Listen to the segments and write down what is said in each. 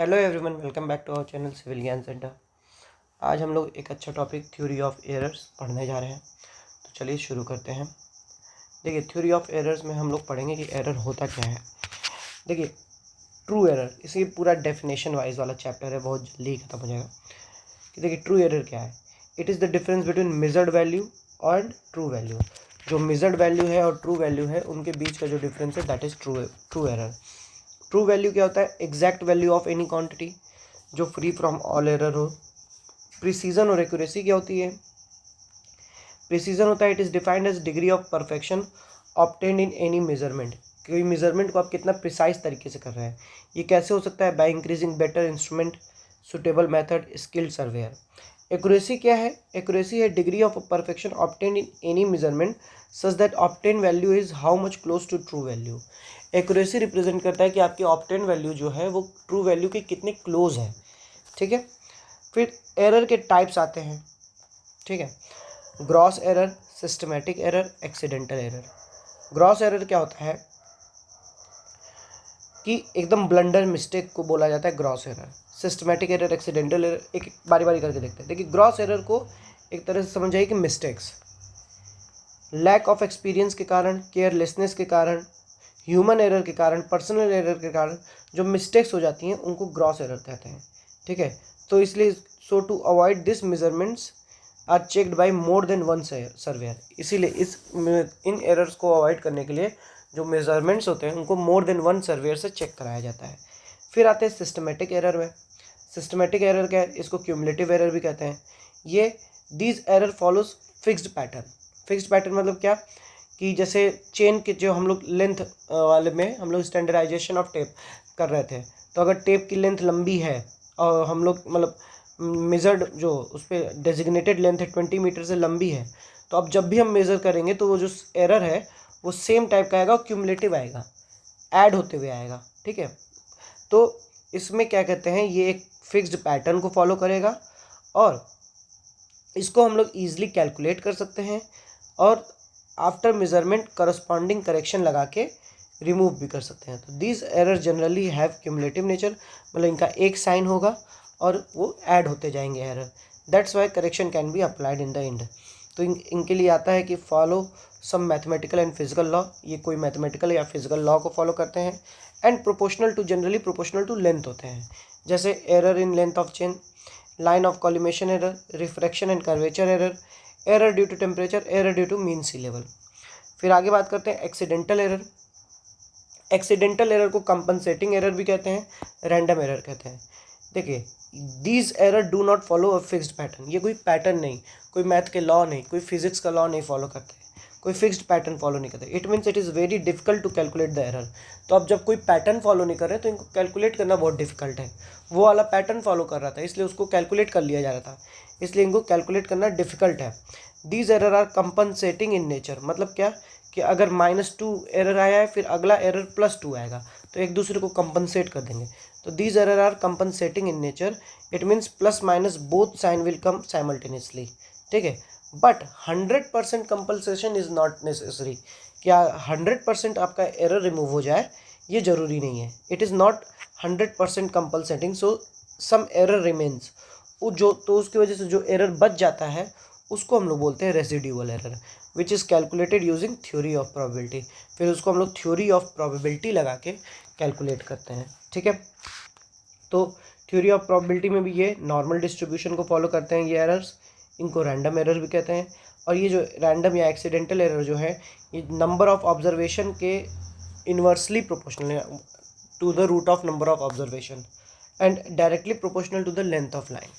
Hello everyone, welcome back to our channel civil Gyan centre. आज हम लोग एक अच्छा टॉपिक थ्योरी ऑफ एरर्स पढ़ने जा रहे हैं। तो चलिए शुरू करते हैं। देखिए, थ्योरी ऑफ एरर्स में हम लोग पढ़ेंगे कि एरर होता क्या है। देखिए, ट्रू एरर, इसी पूरा डेफिनेशन वाइज वाला चैप्टर है, बहुत जल्दी खत्म हो जाएगा। कि देखिए, ट्रू एरर क्या है। It is the difference between measured value और ट्रू वैल्यू। जो मेजर्ड वैल्यू है और ट्रू वैल्यू है, उनके बीच का जो डिफरेंस है, that is true error. True value क्या होता है? Exact value of any quantity जो फ्री फ्रॉम ऑल एरर हो। प्रिसीजन और एक्यूरेसी क्या होती है? प्रिसीजन होता है, it is defined as degree of perfection obtained in any measurement. कोई मेजरमेंट को आप कितना प्रिसाइज तरीके से कर रहे हैं। ये कैसे हो सकता है? By increasing better instrument, suitable method, skilled surveyor. Accuracy क्या है? एक्यूरेसी है degree of perfection obtained in any measurement such that obtain value is how much close to true value. Accuracy represent करता है कि आपकी ऑब्टेन वैल्यू जो है वो ट्रू वैल्यू के कितने क्लोज है। ठीक है। फिर एरर के टाइप्स आते हैं। ठीक है। Gross error, systematic error, accidental error. Gross error क्या होता है कि एकदम ब्लंडर मिस्टेक को बोला जाता है gross error. Systematic error, accidental error, एक बारी बारी करके देखते हैं। देखिए, ग्रॉस एरर को एक तरह से समझ आइए कि मिस्टेक्स, लैक ऑफ एक्सपीरियंस के कारण, केयरलेसनेस के कारण, ह्यूमन एरर के कारण, पर्सनल एरर के कारण जो मिस्टेक्स हो जाती हैं उनको ग्रॉस एरर कहते हैं। ठीक है। तो इसलिए so to avoid this measurements are checked by more than one surveyor. इसीलिए इन एरर्स को अवॉइड करने के लिए जो मेजरमेंट्स होते हैं उनको मोर देन वन सर्वेयर से चेक कराया जाता है। फिर आते हैं सिस्टमेटिक एरर में। सिस्टमेटिक एरर क्या है? इसको क्यूमुलेटिव एरर भी कहते हैं। ये these error follows fixed pattern. Fixed pattern मतलब क्या कि जैसे चेन के जो हम लोग लेंथ वाले में हम लोग स्टैंडर्डाइजेशन ऑफ टेप कर रहे थे, तो अगर टेप की लेंथ लंबी है और हम लोग मतलब मेजर्ड जो उस पर डेजिग्नेटेड लेंथ है 20 मीटर से लंबी है, तो अब जब भी हम मेज़र करेंगे तो वो जो एरर है वो सेम टाइप का आएगा और क्यूमुलेटिव आएगा, ऐड होते हुए आएगा। ठीक है। तो इसमें क्या कहते हैं, ये एक फिक्स्ड पैटर्न को फॉलो करेगा और इसको हम लोग ईजिली कैलकुलेट कर सकते हैं और आफ्टर मेजरमेंट करस्पॉन्डिंग करेक्शन लगा के रिमूव भी कर सकते हैं। तो these error generally have cumulative nature, मतलब इनका एक साइन होगा और वो ऐड होते जाएंगे error. That's why correction can be applied in the end. तो इनके लिए आता है कि follow some mathematical and physical law. ये कोई मैथमेटिकल या फिजिकल लॉ को फॉलो करते हैं। And proportional to, generally proportional to length होते हैं। जैसे error in length of chain, line of collimation error, refraction and curvature error, error due to temperature, error due to mean sea level। फिर आगे बात करते हैं एक्सीडेंटल एरर। एक्सीडेंटल एरर को compensating error भी कहते हैं, रैंडम एरर कहते हैं। देखिए, these error do not follow a fixed pattern. ये कोई पैटर्न नहीं, कोई मैथ के लॉ नहीं, कोई फिजिक्स का लॉ नहीं फॉलो करते, कोई फिक्स्ड पैटर्न फॉलो नहीं करते। It means it is very difficult to calculate the error. तो अब जब कोई पैटर्न फॉलो नहीं कर रहे तो इनको कैलकुलेट करना बहुत डिफिकल्ट है। वो वाला पैटर्न फॉलो कर रहा था इसलिए उसको कैलकुलेट कर लिया जा रहा था, इसलिए इनको कैलकुलेट करना डिफिकल्ट है। These error are compensating in nature. मतलब क्या कि अगर -2 एरर आया है, फिर अगला एरर +2 आएगा, तो एक दूसरे को कंपनसेट कर देंगे। तो these error are compensating in nature. It means plus minus both sign will come simultaneously. ठीक है। But 100% compensation is not necessary. क्या 100% आपका एरर रिमूव हो जाए ये ज़रूरी नहीं है। It is not 100% compensating, so some error remains. वो जो, तो उसकी वजह से जो एरर बच जाता है उसको हम लोग बोलते हैं residual error, which is calculated using theory of probability. फिर उसको हम लोग थ्योरी ऑफ प्रोबेबिलिटी लगा के कैलकुलेट करते हैं। ठीक है। तो थ्योरी ऑफ प्रोबेबिलिटी में भी ये नॉर्मल डिस्ट्रीब्यूशन को फॉलो करते हैं ये एरर्स, इनको रैंडम एरर भी कहते हैं। और ये जो रैंडम या एक्सीडेंटल एरर जो है, ये नंबर ऑफ ऑब्जर्वेशन के इन्वर्सली प्रोपोर्शनल है to the root of number of observation and directly proportional to the length of line.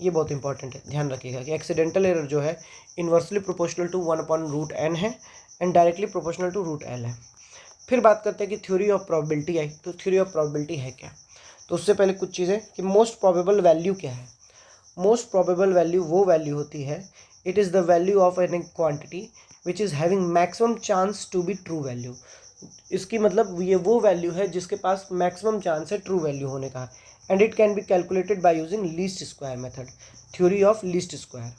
ये बहुत इंपॉर्टेंट है, ध्यान रखिएगा कि एक्सीडेंटल एरर जो है इन्वर्सली प्रोपोर्शनल टू 1/√n है and directly proportional to √L है। फिर बात करते हैं कि थ्योरी ऑफ प्रोबेबिलिटी आई। तो थ्योरी ऑफ प्रोबेबिलिटी है क्या? तो उससे पहले कुछ चीज़ें कि मोस्ट प्रोबेबल वैल्यू क्या है। मोस्ट प्रोबेबल वैल्यू वो वैल्यू होती है, it is the value of an quantity which is having maximum chance to be true value. इसकी मतलब ये वो वैल्यू है जिसके पास मैक्सिमम चांस है ट्रू वैल्यू होने का, and it can be calculated by using least square method, theory of least square.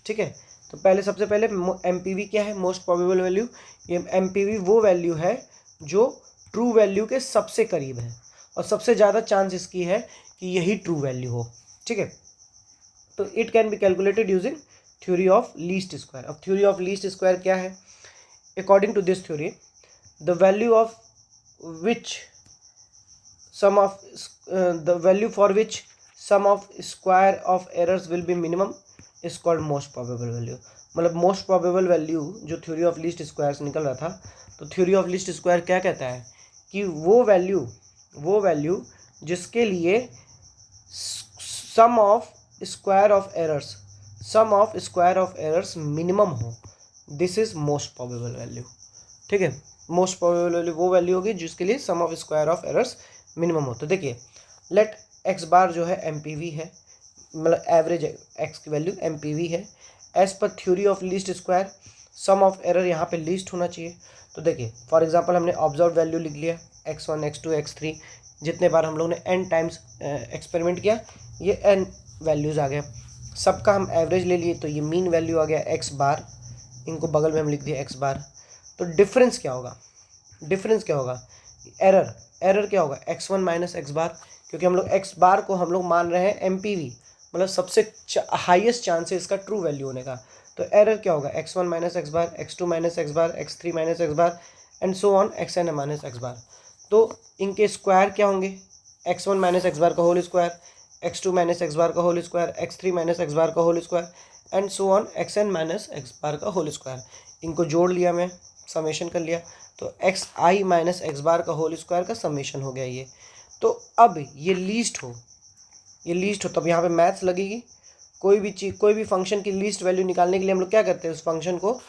ठीक है। तो पहले सबसे पहले MPV क्या है? Most probable value. ये MPV वो वैल्यू है जो ट्रू वैल्यू के सबसे करीब है और सबसे ज़्यादा चांस इसकी है कि यही ट्रू वैल्यू हो, ठीक है। तो it can be calculated using theory of least square. अब थ्योरी ऑफ लीस्ट स्क्वायर क्या है? According to this theory, the value of which sum of the value for which sum of square of errors will be minimum is called most probable value। मतलब most probable value जो theory of least square से निकल रहा था, तो theory of least square क्या कहता है कि वो वैल्यू जिसके लिए sum of square of errors minimum हो, this is most probable value, ठीक है। मोस्ट प्रोबेबल वैल्यू वो वैल्यू होगी जिसके लिए sum of square of errors minimum हो। तो देखिए, लेट एक्स बार जो है एमपीवी है, मतलब एवरेज एक्स की वैल्यू एमपीवी है। As per theory of least square sum of error यहाँ पे लीस्ट होना चाहिए। तो देखिए, फॉर एग्जांपल हमने ऑब्जर्व वैल्यू लिख लिया x1 x2 x3, जितने बार हम लोग ने n टाइम्स एक्सपेरिमेंट किया ये n वैल्यूज़ आ गया, सबका हम एवरेज ले लिए तो ये मीन वैल्यू आ गया x बार, इनको बगल में हम लिख दिया x बार। तो डिफरेंस क्या होगा? एरर क्या होगा? x1 माइनस एक्स बार, क्योंकि हम लोग x बार को हम लोग मान रहे हैं एमपीवी, मतलब सबसे हाईएस्ट चांस है इसका ट्रू वैल्यू होने का। तो एरर क्या होगा? x1 minus x bar, x2 minus x bar, x3 minus x bar and so on xn minus x bar. तो इनके स्क्वायर क्या होंगे? x1 माइनस एक्स बार का whole square, x2 minus x bar का whole square, x3 minus x bar का whole square and so on xn minus x bar का whole square. इनको जोड़ लिया, मैं समेशन कर लिया, तो एक्स आई माइनस एक्स बार का होल स्क्वायर का समेशन हो गया ये। तो अब ये लीस्ट हो तब यहाँ पे मैथ्स लगेगी। कोई भी फंक्शन की लीस्ट वैल्यू निकालने के लिए हम लोग क्या करते हैं? उस फंक्शन को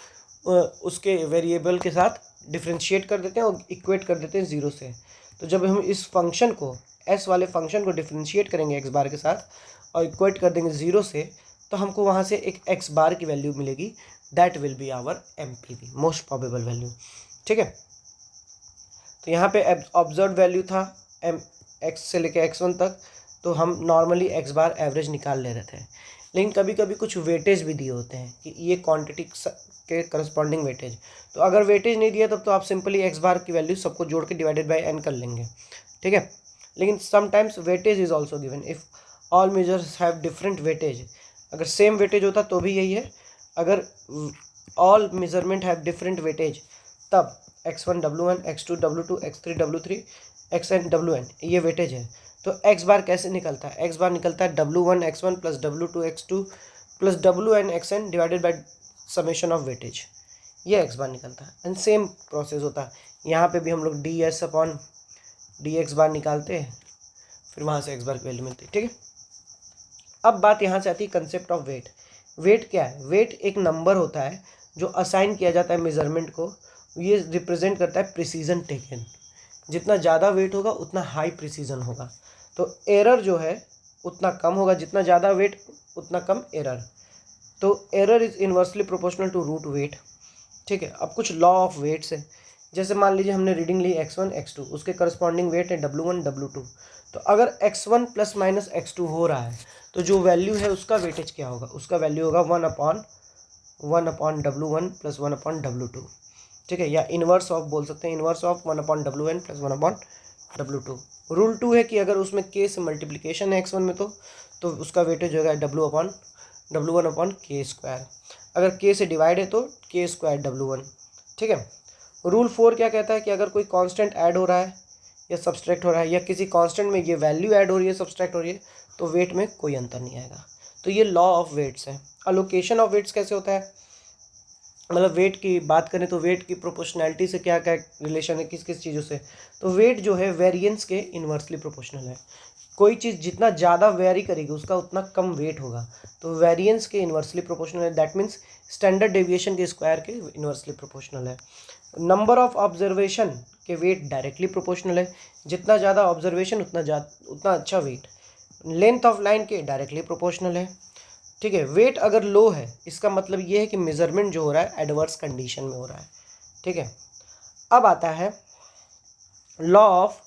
उसके वेरिएबल के साथ डिफ्रेंशिएट कर देते हैं और इक्वेट कर देते हैं ज़ीरो से। तो जब हम इस फंक्शन को, एस वाले फंक्शन को डिफ्रेंशिएट करेंगे एक्स बार के साथ और इक्वेट कर देंगे ज़ीरो से, तो हमको वहाँ से एक एक्स बार की वैल्यू मिलेगी, that will be our MPV, most probable value, ठीक है। तो यहाँ पे ऑब्जर्व वैल्यू था एम एक्स से लेके x1 तक, तो हम नॉर्मली x बार एवरेज निकाल ले रहे थे। लेकिन कभी कभी कुछ वेटेज भी दिए होते हैं कि ये क्वांटिटी के करस्पॉन्डिंग वेटेज, तो अगर वेटेज नहीं दिया तब तो आप सिंपली x बार की वैल्यू सबको जोड़ के डिवाइडेड बाय n कर लेंगे, ठीक है। लेकिन sometimes weightage is also given if all measures have different weightage. अगर सेम वेटेज होता तो भी यही है, अगर all measurement have different weightage तब x1 W1, x2 W2, x3 W3, xn Wn ये वेटेज है। तो x बार कैसे निकलता है? x बार निकलता है W1 x1 plus W2 x2 plus Wn xn divided by summation of weightage, ये x बार निकलता है। एंड सेम प्रोसेस होता है यहाँ पे भी, हम लोग ds अपॉन dx बार निकालते हैं, फिर वहाँ से x बार की वैल्यू मिलती है, ठीक है। अब बात यहाँ से आती है कंसेप्ट ऑफ वेट। वेट क्या है? वेट एक नंबर होता है जो असाइन किया जाता है मेजरमेंट को, ये रिप्रेजेंट करता है प्रिसीजन टेकन। जितना ज़्यादा वेट होगा उतना हाई प्रिसीजन होगा, तो एरर जो है उतना कम होगा, जितना ज़्यादा वेट उतना कम एरर। तो error is inversely proportional to root weight, ठीक है। अब कुछ लॉ ऑफ वेट्स है, जैसे मान लीजिए हमने रीडिंग ली x1 x2, उसके करस्पॉन्डिंग वेट है W1 W2। तो अगर x1 प्लस माइनस x2 हो रहा है तो जो वैल्यू है उसका वेटेज क्या होगा? उसका वैल्यू होगा 1/1 W1 प्लस 1/W2, ठीक है। या इन्वर्स ऑफ बोल सकते हैं, inverse of 1/Wn plus 1/W2। Rule 2 है कि अगर उसमें k से मल्टीप्लिकेशन है x1 में तो उसका वेटेज होगा W1/k²। अगर k से डिवाइड है तो k² W1, ठीक है। रूल 4 क्या कहता है कि अगर कोई कांस्टेंट ऐड हो रहा है या सब्सट्रैक्ट हो रहा है, या किसी कांस्टेंट में ये वैल्यू ऐड हो रही है, सब्सट्रैक्ट हो रही है, तो वेट में कोई अंतर नहीं आएगा। तो ये लॉ ऑफ वेट्स है। अलोकेशन ऑफ वेट्स कैसे होता है? मतलब वेट की बात करें तो वेट की प्रोपोर्शनैलिटी से क्या क्या रिलेशन है, किस किस चीज़ों से? तो वेट जो है वेरिएंस के इन्वर्सली प्रोपोर्शनल है। कोई चीज़ जितना ज़्यादा वेरी करेगी उसका उतना कम वेट होगा, तो वेरिएंस के इन्वर्सली प्रोपोर्शनल है। दैट मीन्स स्टैंडर्ड डेविएशन के स्क्वायर के इन्वर्सली प्रोपोर्शनल है। नंबर ऑफ ऑब्जर्वेशन के वेट डायरेक्टली प्रोपोर्शनल है, जितना ज़्यादा ऑब्जर्वेशन उतना अच्छा वेट। लेंथ ऑफ लाइन के डायरेक्टली प्रोपोर्शनल है, ठीक है। वेट अगर लो है इसका मतलब ये है कि मेजरमेंट जो हो रहा है एडवर्स कंडीशन में हो रहा है, ठीक है। अब आता है law of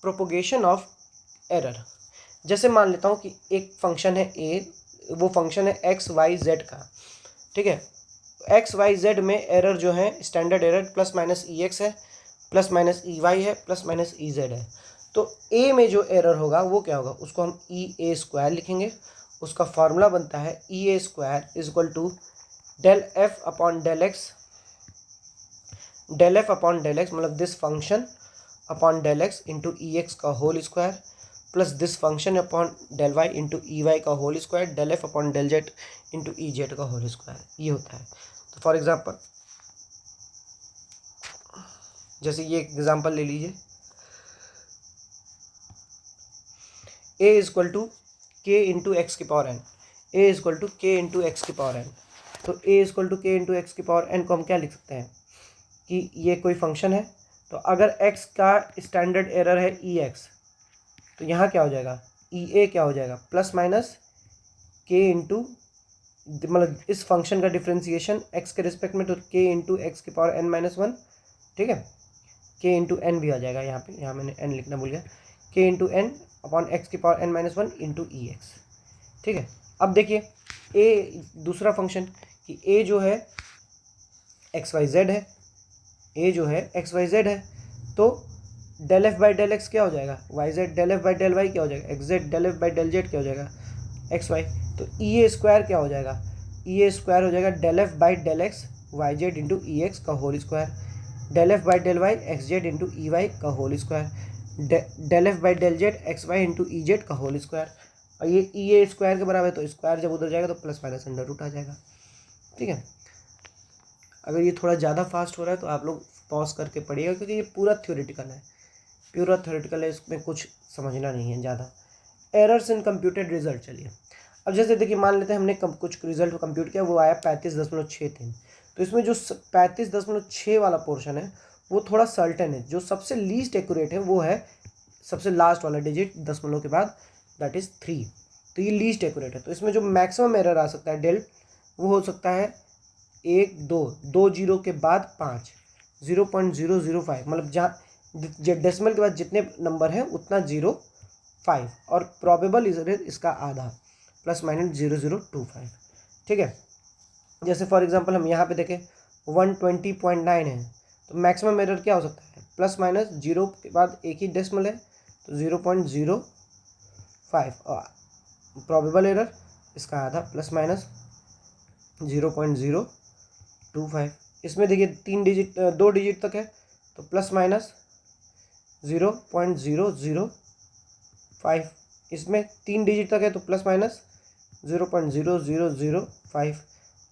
propagation of error. जैसे मान लेता हूँ कि एक फंक्शन है a, वो फंक्शन है x y z का, ठीक है। x y z में एरर जो है standard error plus minus ex है, प्लस माइनस ey है, प्लस माइनस ez है। तो ए में जो एरर होगा वो क्या होगा, उसको हम ई ए स्क्वायर लिखेंगे। उसका फॉर्मूला बनता है e a square is equal to del f upon del x, del f upon del x मतलब this function upon del x into e x का whole square plus this function upon del y into e y का whole square del f upon del z into e z का whole square, ये होता है। तो for example जैसे ये example ले लीजिए, a is equal to K into X की power N, A is equal to K into X की पावर एन। तो a is equal to K into X की पावर एन को हम क्या लिख सकते हैं कि ये कोई फंक्शन है, तो अगर x का स्टैंडर्ड एरर है ई एक्स, तो यहाँ क्या हो जाएगा ई ए क्या हो जाएगा प्लस माइनस के इंटू, मतलब इस फंक्शन का डिफ्रेंसिएशन x के रिस्पेक्ट में, तो k इंटू एक्स की पावर n माइनस वन, ठीक है, k इंटू एन भी आ जाएगा यहाँ पे, यहाँ मैंने n लिखना भूल गया, k into n upon x की power n minus one into e x, ठीक है। अब देखिए a दूसरा फंक्शन कि a जो है एक्स वाई जेड है, a जो है एक्स वाई जेड है, तो del F by del X क्या हो जाएगा Y Z, del F by del Y क्या हो जाएगा X Z, del F by del Z क्या हो जाएगा एक्स वाई। तो ई ए स्क्वायर क्या हो जाएगा, ई ए स्क्वायर हो जाएगा del F by del x Y z into e x का whole square, del F by del y x z into e y का whole square, del F by del z x y into e z का whole square. और ये ई a square के बराबर है, तो square जब उधर जाएगा तो प्लस माइनस अंडर रूट आ जाएगा, ठीक है। अगर ये थोड़ा ज़्यादा फास्ट हो रहा है तो आप लोग पॉज करके पढ़िएगा, क्योंकि ये पूरा थ्योरेटिकल है, प्यूरा थ्योरेटिकल है, इसमें कुछ समझना नहीं है ज़्यादा। एरर्स इन कंप्यूटेड रिजल्ट, चलिए अब जैसे देखिए मान लेते हैं हमने कुछ रिजल्ट कंप्यूट किया, वो आया 35.63, तो इसमें जो 35.6 वाला पोर्शन है वो थोड़ा सर्टेन है, जो सबसे लीस्ट एक्यूरेट है वो है सबसे लास्ट वाला डिजिट दशमलव के बाद, दैट इज़ 3, तो ये लीस्ट एक्यूरेट है। तो इसमें जो मैक्सिमम एरर आ सकता है डेल्ट, वो हो सकता है 1 2 2 जीरो के बाद 5 0.005, मतलब जहाँ डेसिमल के बाद जितने नंबर हैं उतना 0.5, और प्रॉबेबल इसका आधा प्लस माइनस 0.025, ठीक है। जैसे फॉर एग्जांपल हम यहाँ पे देखें 120.9 है, तो मैक्सिमम एरर क्या हो सकता है प्लस माइनस 0 के बाद एक ही डेसिमल है तो 0.05, और प्रॉबेबल एरर इसका आधा प्लस माइनस 0.025। इसमें देखिए 2 डिजिट तक है तो प्लस माइनस 0.005, इसमें 3 डिजिट तक है तो प्लस माइनस 0.0005,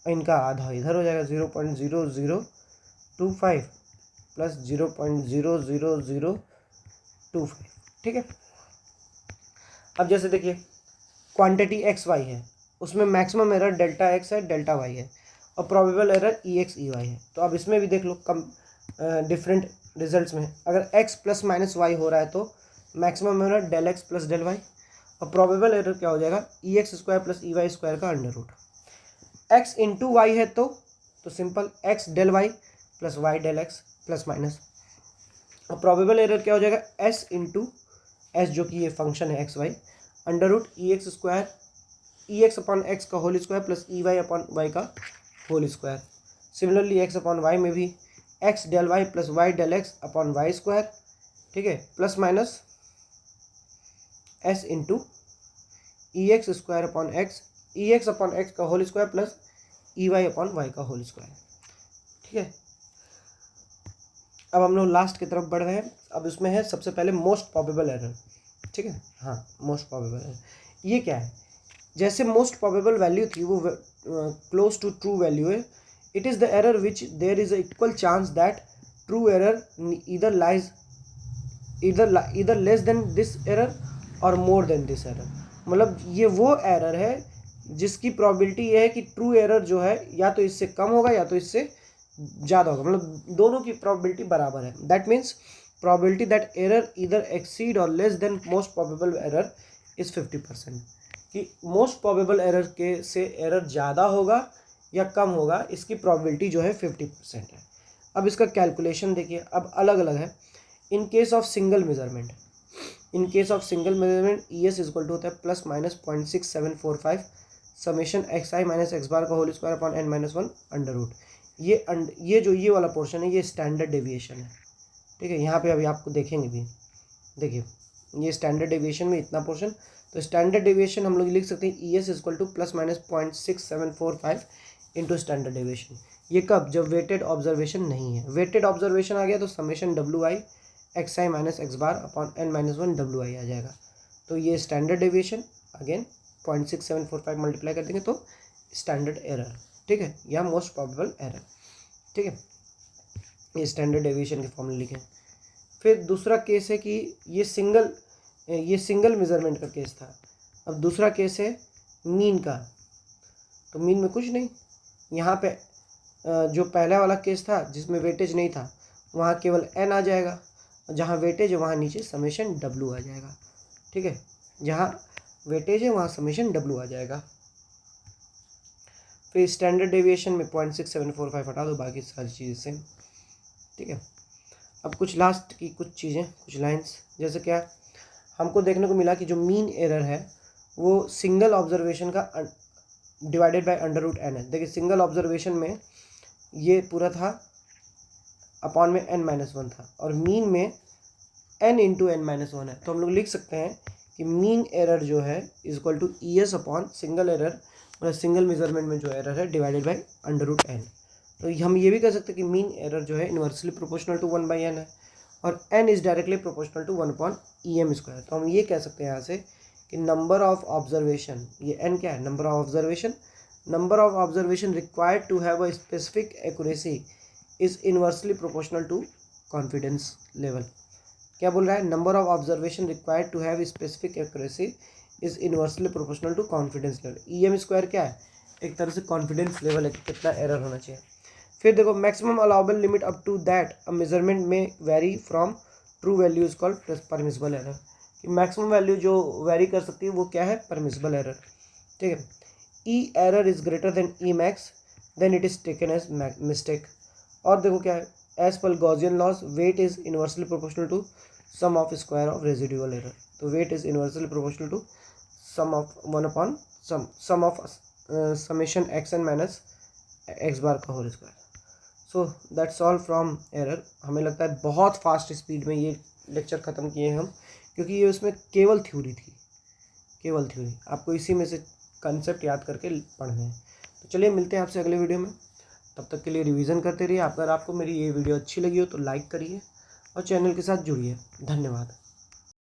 इनका आधा इधर हो जाएगा 0.0025 प्लस 0.00025, ठीक है। अब जैसे देखिए क्वांटिटी एक्स वाई है, उसमें मैक्सिमम एरर डेल्टा एक्स है डेल्टा वाई है, और प्रोबेबल एरर ई एक्स ई वाई है। तो अब इसमें भी देख लो कम डिफरेंट रिजल्ट्स में अगर x प्लस माइनस वाई हो रहा है तो maximum error del x plus del y, और प्रोबेबल एरर क्या हो जाएगा e x square plus e y square का under root. x into y है तो simple x del y plus y del x plus minus, और probable error क्या हो जाएगा s इंटू एस, जो कि ये फंक्शन है x y, under root e x square e x upon x का whole square plus e y upon y का whole square. Similarly x upon y में भी x del y plus y del x upon y square, ठीक है, plus minus s into e x square upon x, e x upon x का whole square plus e y upon y का whole square, ठीक है। अब हम लोग last की तरफ बढ़ रहे हैं। अब इसमें है सबसे पहले मोस्ट प्रोबेबल एरर, ठीक है, हाँ मोस्ट प्रोबेबल एरर ये क्या है, जैसे मोस्ट प्रोबेबल वैल्यू थी वो क्लोज टू ट्रू वैल्यू है, it is the error which there is equal chance that true error इधर लेस देन दिस एरर और मोर देन दिस एरर। मतलब ये वो एरर है जिसकी प्रोबेबिलिटी ये है कि ट्रू एरर जो है या तो इससे कम होगा या तो इससे ज़्यादा होगा, मतलब दोनों की प्रोबेबिलिटी बराबर है। That means probability that error इधर एक्सीड और less than most probable error is 50%, कि मोस्ट प्रोबेबल एरर के से एरर ज़्यादा होगा या कम होगा, इसकी प्रोबेबिलिटी जो है 50% है। अब इसका कैलकुलेशन देखिए, अब अलग अलग है। In case of single measurement, in case of single measurement E S equal to होता है प्लस माइनस 0.6745 समेशन एक्स आई माइनस एक्स बार का whole square upon N minus one under root. ये जो ये वाला पोर्शन है ये स्टैंडर्ड डेविएशन है, ठीक है। यहाँ पे अभी आपको देखेंगे भी, देखिए ये स्टैंडर्ड डेविएशन में इतना पोर्शन, तो स्टैंडर्ड डेविएशन हम लोग लिख सकते हैं ई S equal two plus minus 0.6745 into standard deviation. ये कब? जब वेटेड ऑब्जर्वेशन नहीं है। वेटेड ऑब्जर्वेशन आ गया तो समेशन डब्ल्यू i x I minus x bar upon N minus 1 डब्ल्यू आई आ जाएगा। तो ये स्टैंडर्ड डेविएशन अगेन 0.6745 मल्टीप्लाई कर देंगे तो स्टैंडर्ड एरर, ठीक है, या मोस्ट प्रोबेबल एरर, ठीक है। ये स्टैंडर्ड डेविएशन के फॉर्मूले लिखें। फिर दूसरा केस है कि ये सिंगल मेजरमेंट का केस था। अब दूसरा केस है मीन का। तो मीन में कुछ नहीं, यहाँ पे जो पहला वाला केस था जिसमें वेटेज नहीं था वहाँ केवल एन आ जाएगा, जहाँ वेटेज है वहाँ नीचे समेशन डब्ल्यू आ जाएगा, ठीक है। जहाँ वेटेज है वहाँ समेशन डब्ल्यू आ जाएगा। फिर स्टैंडर्ड डेविएशन में 0.6745 हटा दो, बाकी सारी चीज़ें सेम, ठीक है। अब कुछ लास्ट की कुछ चीज़ें, कुछ लाइंस, जैसे क्या हमको देखने को मिला कि जो मीन एरर है वो सिंगल ऑब्जर्वेशन का divided by under root N है। देखिए सिंगल ऑब्जर्वेशन में ये पूरा था अपॉन में n माइनस 1 था, और मीन में n इंटू एन माइनस 1 है। तो हम लोग लिख सकते हैं कि मीन एरर जो है is equal to E S upon single error, मतलब सिंगल मेजरमेंट में जो एरर है divided by under root N. तो हम ये भी कह सकते हैं कि मीन एरर जो है इन्वर्सली प्रोपोर्शनल टू 1/n है, और n is directly proportional to 1 upon E M square. तो हम ये कह सकते हैं यहाँ से कि नंबर ऑफ ऑब्जर्वेशन, ये n क्या है? Number of observation, number of observation required to have a specific accuracy is inversely proportional to confidence level. क्या बोल रहा है? Number of observation required to have specific accuracy is inversely proportional to confidence level. E M square क्या है? एक तरह से confidence level है कि कितना एरर होना चाहिए। फिर देखो maximum allowable limit up to that a measurement में vary from true value is called permissible error. कि मैक्सिमम वैल्यू जो वेरी कर सकती है वो क्या है? परमिसिबल एरर, ठीक है। E error is greater than e max then it is taken as mistake. और देखो क्या है, as per Gaussian loss weight is inversely proportional to sum of square of residual error. तो weight is inversely proportional to sum of 1 upon sum of summation x n minus x bar का whole square. So that's all from error. हमें लगता है बहुत fast speed में ये lecture ख़त्म किए हम, क्योंकि ये उसमें केवल थ्योरी थी, केवल थ्योरी। आपको इसी में से कंसेप्ट याद करके पढ़ने हैं। तो चलिए मिलते हैं आपसे अगले वीडियो में, तब तक के लिए रिवीजन करते रहिए। अगर आपको मेरी ये वीडियो अच्छी लगी हो तो लाइक करिए और चैनल के साथ जुड़िए। धन्यवाद।